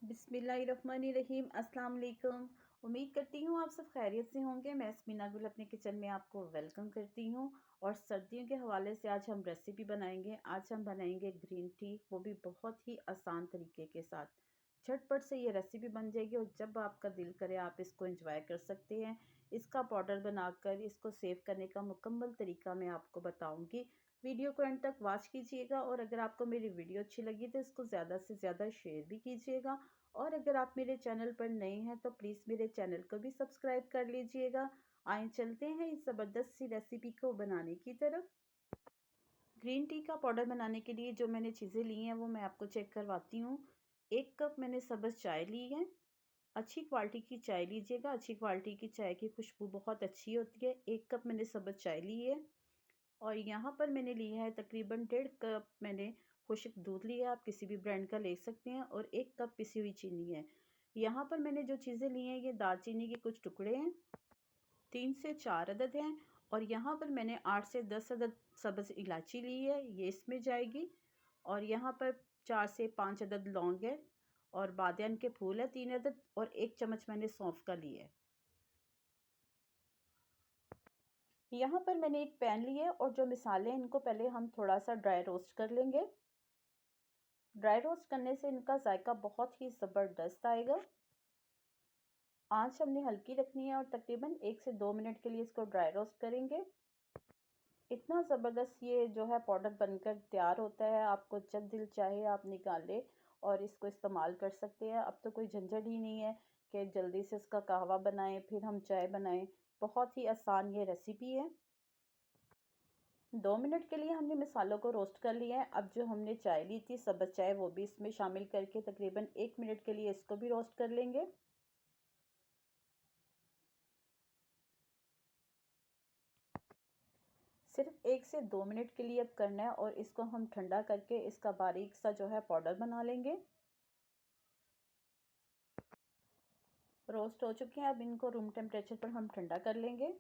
बिस्मिल्लाहिर्रहमानिर्रहीम। अस्सलाम वालेकुम। उम्मीद करती हूँ आप सब खैरियत से होंगे। मैं स्मिना गुल अपने किचन में आपको वेलकम करती हूँ। और सर्दियों के हवाले से आज हम रेसिपी बनाएंगे। आज हम बनाएंगे ग्रीन टी, वो भी बहुत ही आसान तरीके के साथ। झटपट से ये रेसिपी बन जाएगी और जब आपका दिल करे आप इसको एंजॉय कर सकते हैं। इसका पाउडर बनाकर इसको सेव करने का मुकम्मल तरीका मैं आपको बताऊँगी। वीडियो को एंड तक वॉच कीजिएगा और अगर आपको मेरी वीडियो अच्छी लगी तो इसको ज़्यादा से ज़्यादा शेयर भी कीजिएगा। और अगर आप मेरे चैनल पर नए हैं तो प्लीज़ मेरे चैनल को भी सब्सक्राइब कर लीजिएगा। आइए चलते हैं इस ज़बरदस्त सी रेसिपी को बनाने की तरफ। ग्रीन टी का पाउडर बनाने के लिए जो मैंने चीज़ें ली हैं वो मैं आपको चेक करवाती हूँ। 1 कप मैंने सब्ज़ चाय ली है। अच्छी क्वालिटी की चाय लीजिएगा, अच्छी क्वालिटी की चाय की खुशबू बहुत अच्छी होती है। 1 कप मैंने सब्ज़ चाय ली है। और यहाँ पर मैंने लिया है तकरीबन 1.5 कप मैंने खुश्क दूध लिया, आप किसी भी ब्रांड का ले सकते हैं। और 1 कप पिसी हुई चीनी है। यहाँ पर मैंने जो चीज़ें ली हैं ये दालचीनी के कुछ टुकड़े हैं, 3 से 4 अदद हैं। और यहाँ पर मैंने 8 से 10 अदद सब्ज़ इलायची ली है, ये इसमें जाएगी। और यहाँ पर 4 से 5 अदद लौंग है। और बादियान के फूल है 3 अदद। और 1 चम्मच मैंने सौंफ का लिया है। यहाँ पर मैंने एक पैन लिया है और जो मिसाले हैं इनको पहले हम थोड़ा सा ड्राई रोस्ट कर लेंगे। ड्राई रोस्ट करने से इनका जायका बहुत ही ज़बरदस्त आएगा। आंच हमने हल्की रखनी है और तकरीबन 1 से 2 मिनट के लिए इसको ड्राई रोस्ट करेंगे। इतना ज़बरदस्त ये जो है पाउडर बनकर तैयार होता है, आपको जब दिल चाहे आप निकाल ले और इसको इस्तेमाल कर सकते हैं। अब तो कोई झंझट ही नहीं है कि जल्दी से इसका कहवा बनाएं फिर हम चाय बनाएं। बहुत ही आसान ये रेसिपी है। 2 मिनट के लिए हमने मसालों को रोस्ट कर लिया है। अब जो हमने चाय ली थी सब्ज़ चाय वो भी इसमें शामिल करके तकरीबन 1 मिनट के लिए इसको भी रोस्ट कर लेंगे। सिर्फ 1 से 2 मिनट के लिए अब करना है और इसको हम ठंडा करके इसका बारीक सा जो है पाउडर बना लेंगे। रोस्ट हो चुके हैं, अब इनको रूम टेम्परेचर पर हम ठंडा कर लेंगे।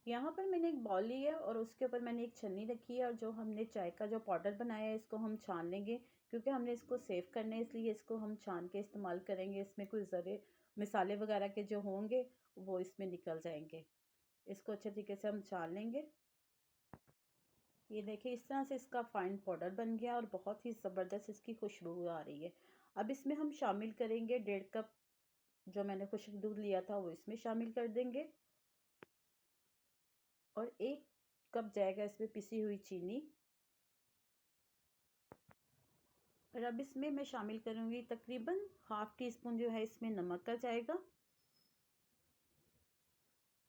यहाँ पर मैंने एक बाउल ली है और उसके ऊपर मैंने एक छन्नी रखी है और जो हमने चाय का जो पाउडर बनाया है इसको हम छान लेंगे। क्योंकि हमने इसको सेव करना है इसलिए इसको हम छान के इस्तेमाल करेंगे। इसमें कोई ज़रे मिसाले वगैरह के जो होंगे वो इसमें निकल जाएंगे। इसको अच्छे तरीके से हम छान लेंगे। ये देखिए इस तरह से इसका फाइन पाउडर बन गया और बहुत ही ज़बरदस्त इसकी खुशबू आ रही है। अब इसमें हम शामिल करेंगे 1.5 कप जो मैंने खुश्क दूध लिया था वो इसमें शामिल कर देंगे। और 1 कप जाएगा इसमें पिसी हुई चीनी। और अब इसमें मैं शामिल करूँगी तकरीबन हाफ़ टी स्पून जो है इसमें नमक का जाएगा।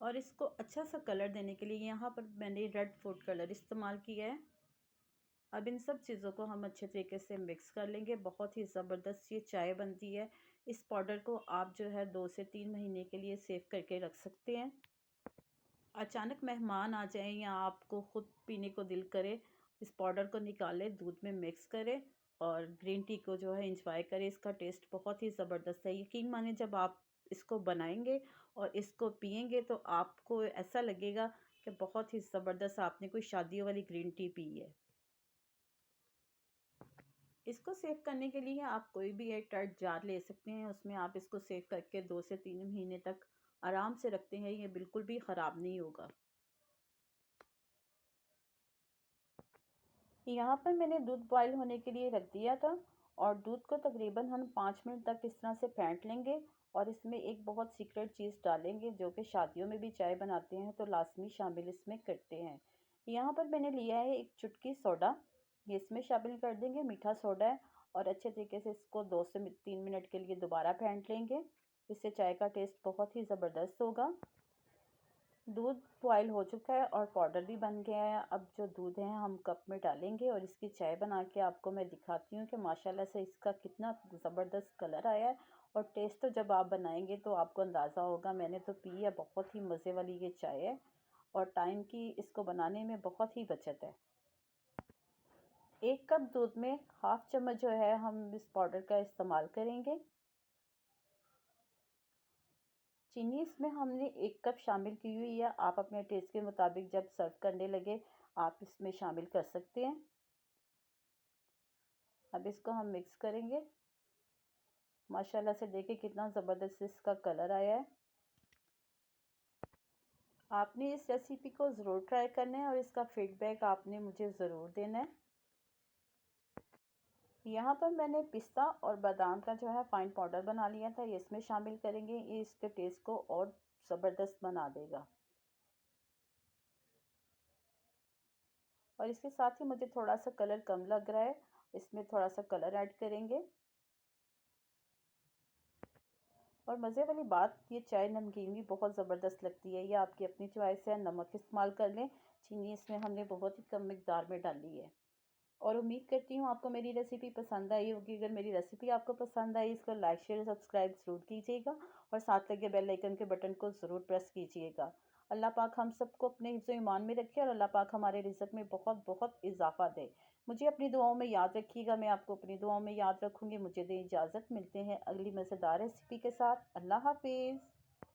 और इसको अच्छा सा कलर देने के लिए यहाँ पर मैंने रेड फूड कलर इस्तेमाल किया है। अब इन सब चीज़ों को हम अच्छे तरीके से मिक्स कर लेंगे। बहुत ही ज़बरदस्त ये चाय बनती है। इस पाउडर को आप जो है 2 से 3 महीने के लिए सेव करके रख सकते हैं। अचानक मेहमान आ जाएं या आपको ख़ुद पीने को दिल करे, इस पाउडर को निकालें, दूध में मिक्स करें और ग्रीन टी को जो है इंजॉय करें। इसका टेस्ट बहुत ही ज़बरदस्त है। यकीन माने जब आप इसको बनाएंगे और इसको पियेंगे तो आपको ऐसा लगेगा कि बहुत ही ज़बरदस्त आपने कोई शादियों वाली ग्रीन टी पी है। इसको सेव करने के लिए आप कोई भी एयर टाइट जार ले सकते हैं। उसमें आप इसको सेव करके 2 से 3 महीने तक आराम से रखते हैं, ये बिल्कुल भी ख़राब नहीं होगा। यहाँ पर मैंने दूध बॉईल होने के लिए रख दिया था और दूध को तकरीबन हम 5 मिनट तक इस तरह से फेंट लेंगे। और इसमें एक बहुत सीक्रेट चीज़ डालेंगे जो कि शादियों में भी चाय बनाते हैं तो लाजमी शामिल इसमें करते हैं। यहाँ पर मैंने लिया है एक चुटकी सोडा, ये इसमें शामिल कर देंगे, मीठा सोडा है। और अच्छे तरीके से इसको 2 से 3 मिनट के लिए दोबारा फेंट लेंगे। इससे चाय का टेस्ट बहुत ही ज़बरदस्त होगा। दूध बॉयल हो चुका है और पाउडर भी बन गया है। अब जो दूध है हम कप में डालेंगे और इसकी चाय बना के आपको मैं दिखाती हूँ कि माशाल्लाह से इसका कितना ज़बरदस्त कलर आया है। और टेस्ट तो जब आप बनाएंगे तो आपको अंदाज़ा होगा। मैंने तो पी है, बहुत ही मज़े वाली ये चाय है और टाइम की इसको बनाने में बहुत ही बचत है। 1 कप दूध में हाफ़ चम्मच जो है हम इस पाउडर का इस्तेमाल करेंगे। चीनी इसमें हमने 1 कप शामिल की हुई है। आप अपने टेस्ट के मुताबिक जब सर्व करने लगे आप इसमें शामिल कर सकते हैं। अब इसको हम मिक्स करेंगे। माशाल्लाह से देखिए कितना ज़बरदस्त इसका कलर आया है। आपने इस रेसिपी को ज़रूर ट्राई करना है और इसका फीडबैक आपने मुझे ज़रूर देना है। यहाँ पर मैंने पिस्ता और बादाम का जो है फाइन पाउडर बना लिया था, ये इसमें शामिल करेंगे। ये इसके टेस्ट को और ज़बरदस्त बना देगा। और इसके साथ ही मुझे थोड़ा सा कलर कम लग रहा है, इसमें थोड़ा सा कलर ऐड करेंगे। और मज़े वाली बात, ये चाय नमकीन भी बहुत ज़बरदस्त लगती है। ये आपकी अपनी चॉइस है, नमक इस्तेमाल कर लें। चीनी इसमें हमने बहुत ही कम मिकदार में डाली है। और उम्मीद करती हूँ आपको मेरी रेसिपी पसंद आई होगी। अगर मेरी रेसिपी आपको पसंद आई, इसको लाइक शेयर सब्सक्राइब ज़रूर कीजिएगा और साथ लगे बेल आइकन के बटन को ज़रूर प्रेस कीजिएगा। अल्लाह पाक हम सबको अपने हिफ्ज़ ईमान में रखे और अल्लाह पाक हमारे रिज़्क़ में बहुत बहुत इजाफ़ा दे। मुझे अपनी दुआओं में याद रखिएगा, मैं आपको अपनी दुआओं में याद रखूँगी। मुझे दें इजाज़त, मिलते हैं अगली मज़ेदार रेसिपी के साथ। अल्लाह हाफ़िज़।